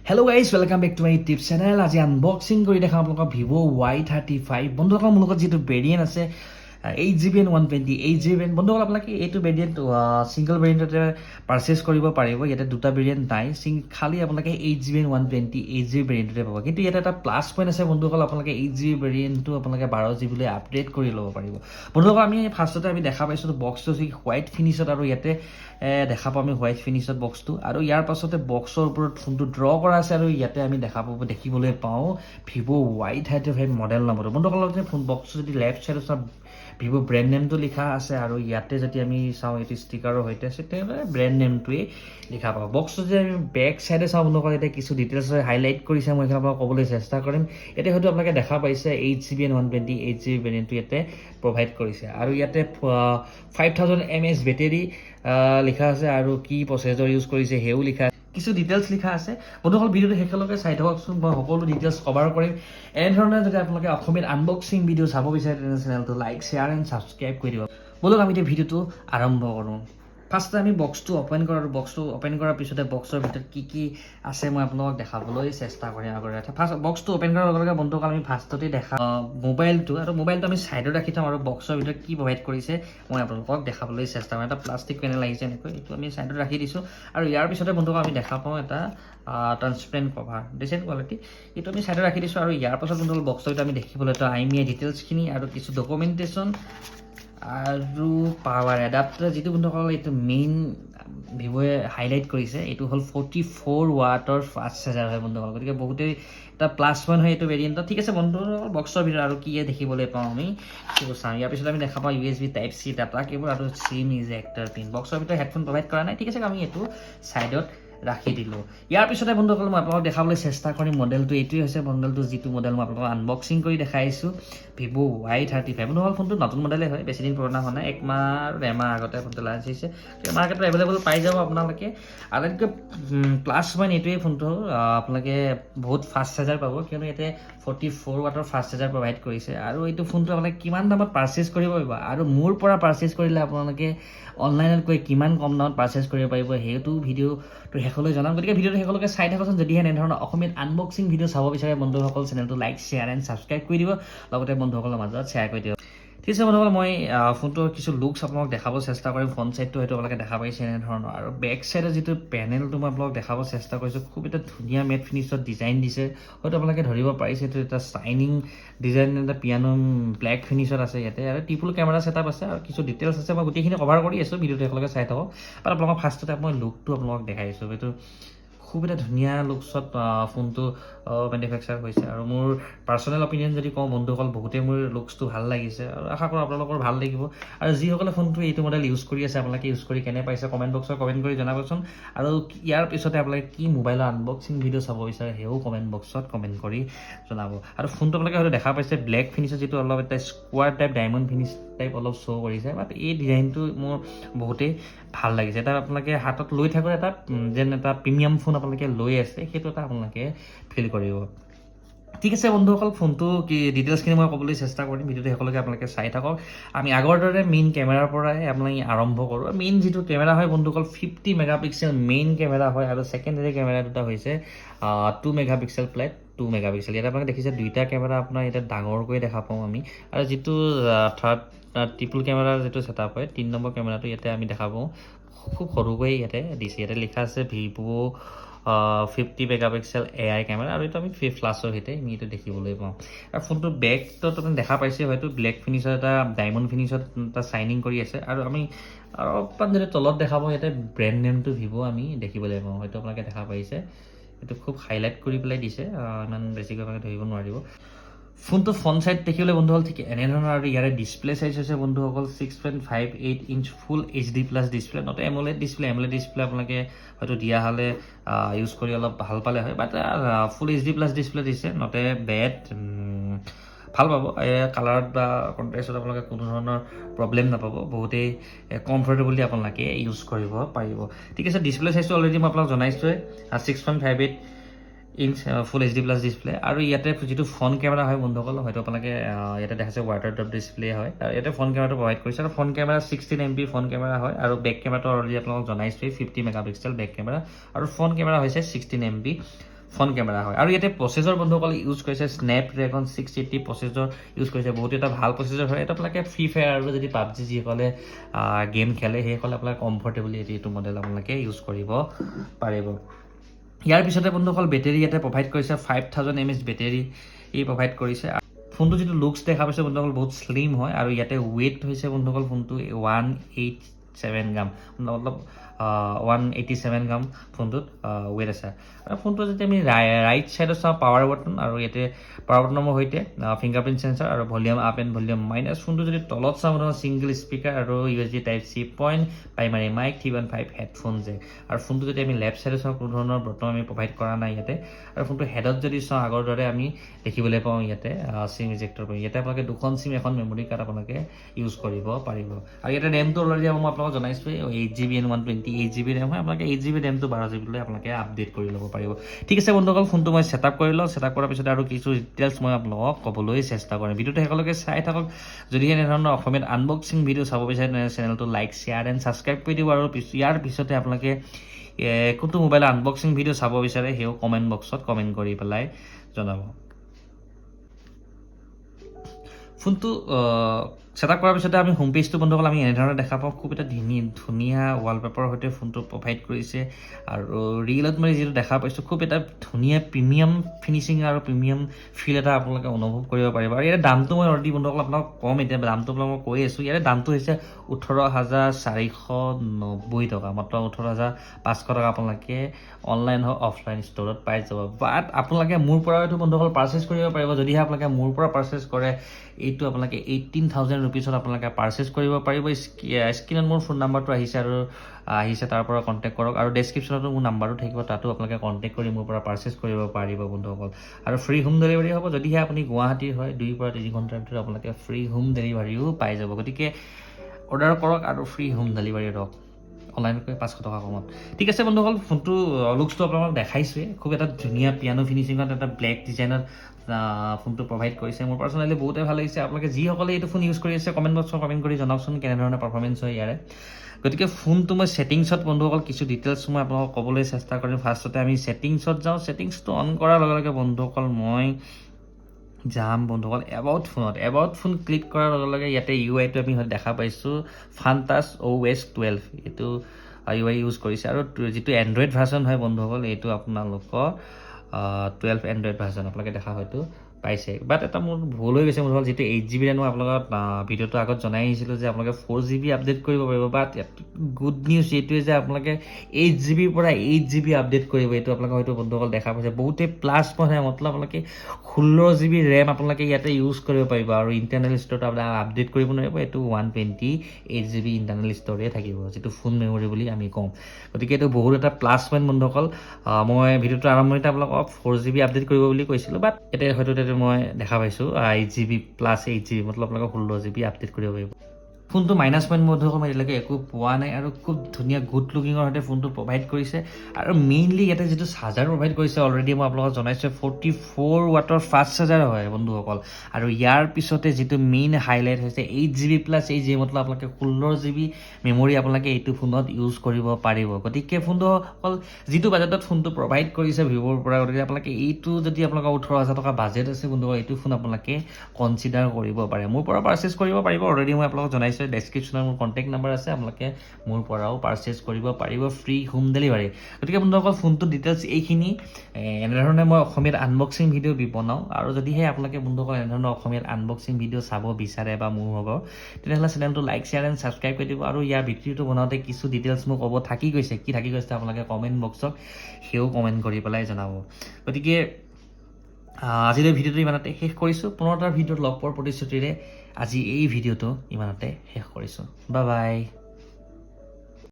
Hello guys, welcome back to my YouTube channel. আজি unboxing কৰি দেখাম আপোনালোকক Vivo y35 বন্ধুসকল মোৰ লগত যেটো ভেৰিয়েন্ট আছে 8GB and 120 8GB বন্ধুসকল আপোনালোকে এইটো ভেৰিয়েন্ট সিঙ্গল ভেৰিয়েন্টতে পাৰচেজ কৰিব পাৰিব ইয়াতে দুটা ভেৰিয়েন্ট নাই খালি আপোনালোকে 8GB and 120 8GB ভেৰিয়েন্টতে পাব কিন্তু ইয়াতে এটা প্লাস পইণ্ট আছে বন্ধুসকল আপোনালোকে 8GB ভেৰিয়েন্টটো আপোনালোকে 12GB লৈ আপডেট কৰি ল'ব পাৰিব বন্ধুসকল আমি ফাৰ্ষ্টতে আমি দেখা পাইছো বক্সটো হোৱাইট ফিনিশত আৰু ইয়াতে দেখা পাম আমি হোৱাইট ফিনিশত বক্সটো আৰু ইয়াৰ পাছতে বক্সৰ ওপৰত ফোনটো ড্ৰ কৰা আছে আৰু ইয়াতে আমি দেখিবলৈ পাওঁ Vivo y35 মডেল নম্বৰটো বন্ধুসকল ফোন বক্সটো যদি লেফট সাইডত সব Vivo ব্ৰ্যান্ড নেমটো লিখা আছে আৰু ইয়াতে যদি আমি চাওঁ এটি ষ্টিকাৰৰ হৈতে আছে তেনে ব্ৰ্যান্ড নেমটোৱে লিখা পাব বক্সটো যে আমি ব্যাক সাইডে চাওঁ বন্ধুসকল এটা কিছু ডিটেইলছ হাইলাইট কৰিছে মই এখানে আপোনাক ক'বলৈ চেষ্টা কৰিম এতে হয়তো আপোনালোকে দেখা পাইছে 8GB and 120 8GB ভেৰিয়েন্টটো ইয়াতে প্ৰভাইড কৰিছে আৰু ইয়াতে 5000 mAh বেটাৰী লিখা আছে আৰু কি প্ৰচেছৰ ইউজ কৰিছে হেও লিখা কিছু ডিটেইলছ লিখা আছে বন্ধুসকল ভিডিওটো শেষলৈকে চাই থাককচোন মই সকলো ডিটেইলছ কভাৰ কৰিম এনেধৰণে যদি আপোনালোকে অসমীয়া আনবক্সিং ভিডিও চাব বিচাৰে তেনে চেনেলটো লাইক শেয়াৰ এণ্ড সাবস্ক্ৰাইব কৰি দিব বলক আমি এতিয়া ভিডিওটো আৰম্ভ কৰোঁ ফাৰ্ষ্টে আমি বক্সটো ওপেন কৰাৰ বক্সটো ওপেন কৰাৰ পিছতে বক্সৰ ভিতৰত কি আছে মই আপোনালোকক দেখাবলৈ চেষ্টা কৰিম আগৰে ফাৰ্ষ্ট বক্সটো ওপেন কৰাৰ লগে লগে বন্ধুসকল আমি ফাৰ্ষ্টতে দেখা মোবাইলটো আৰু মোবাইলটো আমি সাইডত ৰাখি থম আৰু বক্সৰ ভিতৰত কি প্ৰভাইড কৰিছে মই আপোনালোকক দেখাবলৈ চেষ্টা কৰিম এটা প্লাষ্টিক পেনেল আহিছে এনেকৈ এইটো আমি সাইডত ৰাখি দিছো আৰু ইয়াৰ পিছতে বন্ধুসকল আমি দেখা পাওঁ এটা ট্ৰান্সপাৰেন্ট কভাৰ ডিসেন্ট কোৱালিটি এইটো আমি সাইডত ৰাখি দিছো আৰু ইয়াৰ পাছত বন্ধুসকল বক্সৰ ভিতৰত আমি দেখিবলৈ এটা আইএমআই ডিটেইলছখিনি আৰু কিছু ডকুমেন্টেশন আৰু পাৱাৰ এডাপ্টাৰ যেটো বন্ধুসকল এইটো মেইন ভিভোৱে হাইলাইট কৰিছে এইটো হল 44 ওয়াটৰ ফাষ্ট চাৰ্জাৰ হয় বন্ধুসকল গতিকে বহুতেই এটা প্লাস পইণ্ট হয় এইটো ভেৰিয়েন্ট ঠিক আছে বন্ধুসকল বক্সৰ ভিতৰত আৰু কি দেখিবলৈ পাওঁ আমি কি চাওঁ ইয়াৰ পিছত আমি দেখা পাওঁ USB type C data cable আৰু সিম ইজেক্টৰ পিন বক্সৰ ভিতৰত হেডফোন প্ৰভাইড কৰা নাই ঠিক আছে আমি এইটো সাইডত ৰাখি দিলো ইয়াৰ পিছতে বন্ধুসকল মই আপোনালোকক দেখাবলৈ চেষ্টা কৰিম মডেলটো এইটোই হৈছে মডেলটো যেটো মডেল মই আপোনালোকক আনবক্সিং কৰি দেখাইছো Vivo y35 বন্ধুসকল ফোনটো নতুন মডেলে হয় বেছি দিন পুৰণা হোৱা নাই এক মাহ আৰু এমাহ আগতে ফোনটো লঞ্চ হৈছে মাৰ্কেটত এভেইলেবল পাই যাব আপোনালোকে আটাইতকৈ প্লাস পইণ্ট এইটোৱে ফোনটো আপোনালোকে বহুত ফাষ্ট চাৰ্জাৰ পাব কিয়নো ইয়াতে 44 ওয়াটৰ ফাষ্ট চাৰ্জাৰ প্ৰভাইড কৰিছে আৰু এইটো ফোনটো আপোনালোকে কিমান দামত পাৰচেজ কৰিব পাৰিব আৰু মোৰ পৰা পাৰচেজ কৰিলে আপোনালোকে অনলাইনত কৈ কিমান কম দামত পাৰচেজ কৰিব পাৰিব হেতু ভিডিওটো শেষলৈ জনাম গতিকে ভিডিওটো শেষলৈকে চাই থাককচোন যদিহে এনেধৰণৰ অসমীয়া আনবক্সিং ভিডিও চাব বিচাৰে বন্ধুসকল চেনেলটো লাইক শেয়াৰ এণ্ড সাবস্ক্ৰাইব কৰি দিব লগতে বন্ধুসকলৰ মাজত শেয়াৰ কৰি দিব ঠিক আছে বন্ধুসকল মই ফোনটোৰ কিছু লুকছ আপোনালোকক দেখাব চেষ্টা কৰিম ফ্ৰণ্ট সাইডটো হয়তো আপোনালোকে দেখা পাইছে এনেধৰণৰ আৰু বেক সাইডৰ যেটো পেনেলটো মই আপোনালোকক দেখাব চেষ্টা কৰিছোঁ খুব এটা ধুনীয়া মেট ফিনিশত ডিজাইন দিছে হয়তো আপোনালোকে ধৰিব পাৰিছে এইটো এটা শাইনিং ডিজাইন এটা পিয়ানো ব্ল্যাক ফিনিশত আছে ইয়াতে আৰু ট্ৰিপল কেমেৰা সেটআপ আছে আৰু কিছু ডিটেইলছ আছে মই গোটেইখিনি কভাৰ কৰি আছো ভিডিওটো শেষলৈকে চাই থাকক আৰু আপোনালোকক ফাৰ্ষ্টতে মই লুকটো আপোনালোকক দেখাইছো এইটো খুব এটা ধুনীয়া লুকছত ফোনটো ম্যানুফ্যাকচাৰ হৈছে আৰু মোৰ পাৰ্সোনেল অপিনিয়ন যদি কওঁ বন্ধুসকল বহুতে মোৰ লুকসটো ভাল লাগিছে আৰু আশা কৰোঁ আপোনালোকৰ ভাল লাগিব আৰু যিসকলে ফোনটো এইটো মডেল ইউজ কৰি আছে আপোনালোকে ইউজ কৰি কেনে পাইছে কমেন্ট বক্সত কমেন্ট কৰি জনাবচোন আৰু ইয়াৰ পিছতে আপোনালোকে কি মোবাইলৰ আনবক্সিং ভিডিও চাব বিচাৰে হেও কমেন্ট বক্সত কমেন্ট কৰি জনাব আৰু ফোনটো আপোনালোকে হয়তো দেখা পাইছে ব্ল্যাক ফিনিশৰ যেটো অলপ এটা square type diamond finish type অলপ শো কৰিছে বাট এই ডিজাইনটো মোৰ বহুতেই ভাল লাগিছে এটা আপোনালোকে হাতত লৈ থাকো এটা যেন এটা প্ৰিমিয়াম ফোন আপোনালোকে লৈ আছে সেইটো এটা আপোনালোকে ফিল কৰিব ঠিক আছে বন্ধুসকল ফোনটো কি ডিটেইলছখিনি মই ক'বলৈ চেষ্টা কৰিম ভিডিওটো শেষলৈকে আপোনালোকে চাই থাকক আমি আগৰ দৰে মেইন কেমেৰাৰ পৰাই আপোনালোকে আৰম্ভ কৰোঁ মেইন যেটো কেমেৰা হয় বন্ধুসকল 50 মেগাপিক্সেল মেইন কেমেৰা হয় আৰু সেকেন্ডাৰী কেমেৰা দুটা হৈছে 2 মেগাপিক্সেল প্লাস 2 মেগাপিক্সেল ইয়াত আপোনালোকে দেখিছে দুইটা কেমেৰা আপোনাৰ এটা ডাঙৰকৈ দেখা পাওঁ আমি আৰু যেটো থাৰ্ড ট্ৰিপল কেমেৰাৰ যেটো সেটআপ হয় 3 নম্বৰ কেমেৰাটো ইয়াতে আমি দেখা পাওঁ খুব সৰুকৈ ইয়াতে দিছে ইয়াতে লিখা আছে Vivo 50 মেগাপিক্সেল AI কেমেৰা আৰু এটা আমি ফ্লাছৰ হিতে আমি এটা দেখিবলৈ পাওঁ আৰু ফোনটো বেকটো তুমি দেখা পাইছে হয়তো ব্ল্যাক ফিনিশৰ এটা ডায়মণ্ড ফিনিশত এটা শাইনিং কৰি আছে আৰু আমি আৰু যদি তলত দেখা পাওঁ ইয়াতে ব্র্যান্ড নেমটো Vivo আমি দেখিবলৈ পাওঁ হয়তো আপোনালোকে দেখা পাইছে এটো খুব হাইলাইট কৰি পেলাই দিছে ইমান বেছিকৈ আপোনালোকে ধৰিব নোৱাৰিব ফোনটো ফ্ৰণ্ট সাইড দেখিবলৈ বন্ধুসকল ঠিক এনেধৰণৰ আৰু ইয়াৰে ডিসপ্লে সাইজ হৈছে বন্ধুসকল 6.58 inch full HD plus display not AMOLED display আপোনালোকে হয়তো দিয়া হলে ইউজ কৰি অলপ ভাল পালে হয় বাট ফুল HD প্লাস ডিসপ্লে দিছে নট বেড ভাল পাব কালাৰত বা কন্ট্ৰাষ্টত আপোনালোকে কোনো ধৰণৰ প্ৰবলেম নাপাব বহুতেই কমফৰ্টেবলি আপোনালোকে ইউজ কৰিব পাৰিব ঠিক আছে ডিসপ্লে সাইজটো অলৰেডি মই আপোনালোকক জনাইছো 6.58 ইঞ্চ ফুল HD প্লাস ডিসপ্লে আৰু ইয়াতে যেটো ফ্ৰণ্ট কেমেৰা হয় বন্ধুসকল হয়তো আপোনালোকে ইয়াতে দেখাছে ৱাটাৰ ড্ৰপ ডিসপ্লে হয় আৰু ইয়াতে ফ্ৰণ্ট কেমেৰাটো প্ৰভাইড কৰিছে আৰু front camera 16 MP front camera হয় আৰু বেক কেমেৰাটো অলৰেডি আপোনালোকক জনাইছো 50 মেগাপিক্সেল বেক কেমেৰা আৰু ফ্ৰণ্ট কেমেৰা হৈছে 16 MP ফ্ৰণ্ট কেমেৰা হয় আৰু ইয়াতে প্ৰচেছৰ বন্ধুসকল ইউজ কৰিছে স্নেপড্ৰেগন 680 প্ৰচেছৰ ইউজ কৰিছে বহুত এটা ভাল প্ৰচেছৰ হয় এটা আপোনালোকে ফ্ৰী ফায়াৰ আৰু যদি পাবজি যিসকলে গেম খেলে সেইসকলে আপোনালোকে কমফৰ্টেবলি এইটো মডেল আপোনালোকে ইউজ কৰিব পাৰিব ইয়াৰ পিছতে বন্ধুসকল বেটেৰী ইয়াতে প্ৰভাইড কৰিছে 5000 mAh বেটেৰী প্ৰভাইড কৰিছে ফোনটো যিটো লুকছ দেখা পাইছে বন্ধুসকল বহুত স্লিম হয় আৰু ইয়াতে ৱেইট হৈছে বন্ধুসকল ফোনটো 187 গ্ৰাম মতলব 187 গ্ৰাম ফোনটোত ৱেইট আছে আৰু ফোনটো যদি আমি ৰাইট ছাইডত চাওঁ পাৱাৰ বটন আৰু ইয়াতে পাৱাৰ বটনৰ সৈতে ফিংগাৰপ্ৰিণ্ট সেন্সৰ আৰু volume up and volume minus ফোনটো যদি তলত চাওঁ বন্ধুসকল সিংগল স্পীকাৰ আৰু USB type C point primary mic 315 headphone jack আৰু ফোনটো যদি আমি লেফ্ট ছাইডত চাওঁ কোনো ধৰণৰ বটন আমি প্ৰভাইড কৰা নাই ইয়াতে আৰু ফোনটো হেডত যদি চাওঁ আগৰ দৰে আমি দেখিবলৈ পাওঁ ইয়াতে সিম ইজেক্টৰ পাই ইয়াতে আপোনালোকে দুখন সিম এখন মেমৰি কাৰ্ড আপোনালোকে ইউজ কৰিব পাৰিব আৰু ইয়াতে ৰেমটো অলৰেডি মই আপোনালোকক জনাইছোঁ 8GB and 128GB ৰেম হয় আপোনালোকে 8GB ৰেমটো 12GB লৈ আপোনালোকে আপডেট কৰি ল'ব পাৰিব ঠিক আছে বন্ধুসকল ফোনটো মই ছেটআপ কৰি লওঁ ছেটআপ কৰাৰ পিছত আৰু কিছু ডিটেইলছ মই আপোনালোকক ক'বলৈ চেষ্টা কৰিম ভিডিঅ'টো শেষলৈকে চাই থাকক যদি এনেধৰণৰ অসমীয়াত আনবক্সিং ভিডিঅ' চাব বিচাৰে তেনে চেনেলটো লাইক শ্বেয়াৰ এণ্ড ছাবস্ক্ৰাইব কৰি দিব আৰু ইয়াৰ পিছতে আপোনালোকে কোনটো মোবাইলৰ আনবক্সিং ভিডিঅ' চাব বিচাৰে সেও কমেণ্ট বক্সত কমেণ্ট কৰি পেলাই জনাব ফোনটো ছেটআপ কৰাৰ পিছতে আমি হোম পেজটো বন্ধুসকল আমি এনেধৰণে দেখা পাওঁ খুব এটা ধুনীয়া ৱালপেপাৰৰ সৈতে ফোনটো প্ৰভাইড কৰিছে আৰু ৰিয়েলত মই যিটো দেখা পাইছোঁ খুব এটা ধুনীয়া প্ৰিমিয়াম ফিনিচিং আৰু প্ৰিমিয়াম ফিল এটা আপোনালোকে অনুভৱ কৰিব পাৰিব আৰু ইয়াৰ দামটো মই অলৰেডি বন্ধুসকল আপোনাক কম এতিয়া দামটো আপোনাক মই কৈ আছোঁ ইয়াৰ দামটো হৈছে 18490 টকা মাত্ৰ 18500 টকা আপোনালোকে অনলাইন হওক অফলাইন ষ্ট'ৰত পাই যাব বাট আপোনালোকে মোৰ পৰা এইটো বন্ধুসকল পাৰ্চেছ কৰিব পাৰিব যদিহে আপোনালোকে মোৰ পৰা পাৰ্চেছ কৰে এইটো আপোনালোকে 18,000 rupees আপোনালোকে পাৰ্চেছ কৰিব পাৰিব স্ক্ৰীনত মোৰ ফোন নাম্বাৰটো আহিছে তাৰ পৰা কণ্টেক্ট কৰক আৰু ডেছক্ৰিপশ্যনতো মোৰ নাম্বাৰটো থাকিব তাতো আপোনালোকে কণ্টেক্ট কৰি মোৰ পৰা পাৰ্চেছ কৰিব পাৰিব বন্ধুসকল আৰু ফ্ৰী হোম ডেলিভাৰী হ'ব যদিহে আপুনি গুৱাহাটীৰ হয় 2 পৰা 3 ঘণ্টাৰ ভিতৰত আপোনালোকে ফ্ৰী হোম ডেলিভাৰীও পাই যাব গতিকে অৰ্ডাৰ কৰক আৰু ফ্ৰী হোম ডেলিভাৰী ৰওক অনলাইনকৈ 500 টকা কমত ঠিক আছে বন্ধুসকল ফোনটো লুকছটো আপোনালোকক দেখাইছোৱে খুব এটা ধুনীয়া পিয়ানো ফিনিচিঙত এটা ব্লেক ডিজাইনত ফোনটো প্ৰভাইড কৰিছে মোৰ পাৰ্চনেলি বহুতে ভাল লাগিছে আপোনালোকে যিসকলে এইটো ফোন ইউজ কৰি আছে কমেণ্ট বক্সত কমেণ্ট কৰি জনাওকচোন কেনেধৰণৰ পাৰফৰ্মেঞ্চ হয় ইয়াৰে গতিকে ফোনটো মই ছেটিংছত বন্ধুসকল কিছু ডিটেইলছ মই আপোনালোকক ক'বলৈ চেষ্টা কৰিম ফাৰ্ষ্টতে আমি ছেটিংছত যাওঁ ছেটিংছটো অন কৰাৰ লগে লগে বন্ধুসকল মই যাম বন্ধুসকল এবাউট ফোন ক্লিক কৰাৰ লগে লগে ইয়াতে UIটো আমি দেখা পাইছোঁ ফান্টাছ OS 12 এইটো UI ইউজ কৰিছে আৰু যিটো এণ্ড্ৰইড ভাৰ্জন হয় বন্ধুসকল এইটো আপোনালোকৰ 12 এণ্ড্ৰইড ভাৰ্জন আপোনালোকে দেখা হয়তো পাইছে বাট এটা মোৰ ভুল হৈ গৈছে বন্ধুসকল যিটো 8GB ৰেম মই আপোনালোকক ভিডিঅ'টো আগত জনাই আহিছিলোঁ যে আপোনালোকে 4GB আপডেট কৰিব পাৰিব বাট গুড নিউজ এইটোৱে যে আপোনালোকে 8GBৰ পৰা 8GB আপডেট কৰিব এইটো আপোনালোকে হয়তো বন্ধুসকল দেখা পাইছে বহুতে প্লাছ পইণ্ট মতলব আপোনালোকে 16GB ৰেম আপোনালোকে ইয়াতে ইউজ কৰিব পাৰিব আৰু ইণ্টাৰনেল ষ্ট'ৰটো আপোনালোকে আপডেট কৰিব নোৱাৰিব এইটো 128GB ইণ্টাৰনেল ষ্ট'ৰে থাকিব যিটো ফুল মেমৰি বুলি আমি কওঁ গতিকে এইটো বহুত এটা প্লাছ পইণ্ট বন্ধুসকল মই ভিডিঅ'টো আৰম্ভণিতে আপোনালোকক 4GB আপডেট কৰিব বুলি কৈছিলোঁ বাট এতিয়া হয়তো মই দেখা পাইছোঁ 8GB প্লাছ 8GB মতলব আপোনালোকে 16GB আপডেট কৰিব পাৰিব ফোনটো মাইনাছ পইণ্ট বন্ধুসকল মই এতিয়ালৈকে একো পোৱা নাই আৰু খুব ধুনীয়া গুড লুকিঙৰ সৈতে ফোনটো প্ৰভাইড কৰিছে আৰু মেইনলি ইয়াতে যিটো চাৰ্জাৰ প্ৰভাইড কৰিছে অলৰেডি মই আপোনালোকক জনাইছোঁ 44 ৱাটৰ ফাষ্ট চাৰ্জাৰ হয় বন্ধুসকল আৰু ইয়াৰ পিছতে যিটো মেইন হাইলাইট হৈছে 8GB প্লাছ 8GB মতলব আপোনালোকে 16GB মেমৰি আপোনালোকে এইটো ফোনত ইউজ কৰিব পাৰিব গতিকে ফোনটো অকল যিটো বাজেটত ফোনটো প্ৰভাইড কৰিছে ভিভ'ৰ পৰা গতিকে আপোনালোকে এইটো যদি আপোনালোকৰ 18,000 টকা বাজেট আছে বন্ধুসকল এইটো ফোন আপোনালোকে কনচিডাৰ কৰিব পাৰে মোৰ পৰা পাৰ্চেছ কৰিব পাৰিব অলৰেডি মই আপোনালোকক জনাইছোঁ ডেছক্ৰিপশ্যনত মোৰ কণ্টেক্ট নাম্বাৰ আছে আপোনালোকে মোৰ পৰাও পাৰ্চেছ কৰিব পাৰিব ফ্ৰী হোম ডেলিভাৰী গতিকে বন্ধুসকল ফোনটো ডিটেইলছ এইখিনি এনেধৰণে মই অসমীয়াত আনবক্সিং ভিডিঅ' বনাওঁ আৰু যদিহে আপোনালোকে বন্ধুসকল এনেধৰণৰ অসমীয়াত আনবক্সিং ভিডিঅ' চাব বিচাৰে বা মোৰ হ'ব তেনেহ'লে চেনেলটো লাইক শ্বেয়াৰ এণ্ড ছাবস্ক্ৰাইব কৰি দিব আৰু ইয়াৰ ভিডিঅ'টো বনাওঁতে কিছু ডিটেইলছ মোক ক'ব থাকি গৈছে আপোনালোকে কমেণ্ট বক্সত সেও কমেণ্ট কৰি পেলাই জনাব গতিকে আজিলৈ ভিডিঅ'টো ইমানতে শেষ কৰিছোঁ পুনৰ এটা ভিডিঅ'ত লগ পোৱাৰ প্ৰতিশ্ৰুতিৰে আজি এই ভিডিঅ'টো ইমানতে শেষ কৰিছোঁ বাই বাই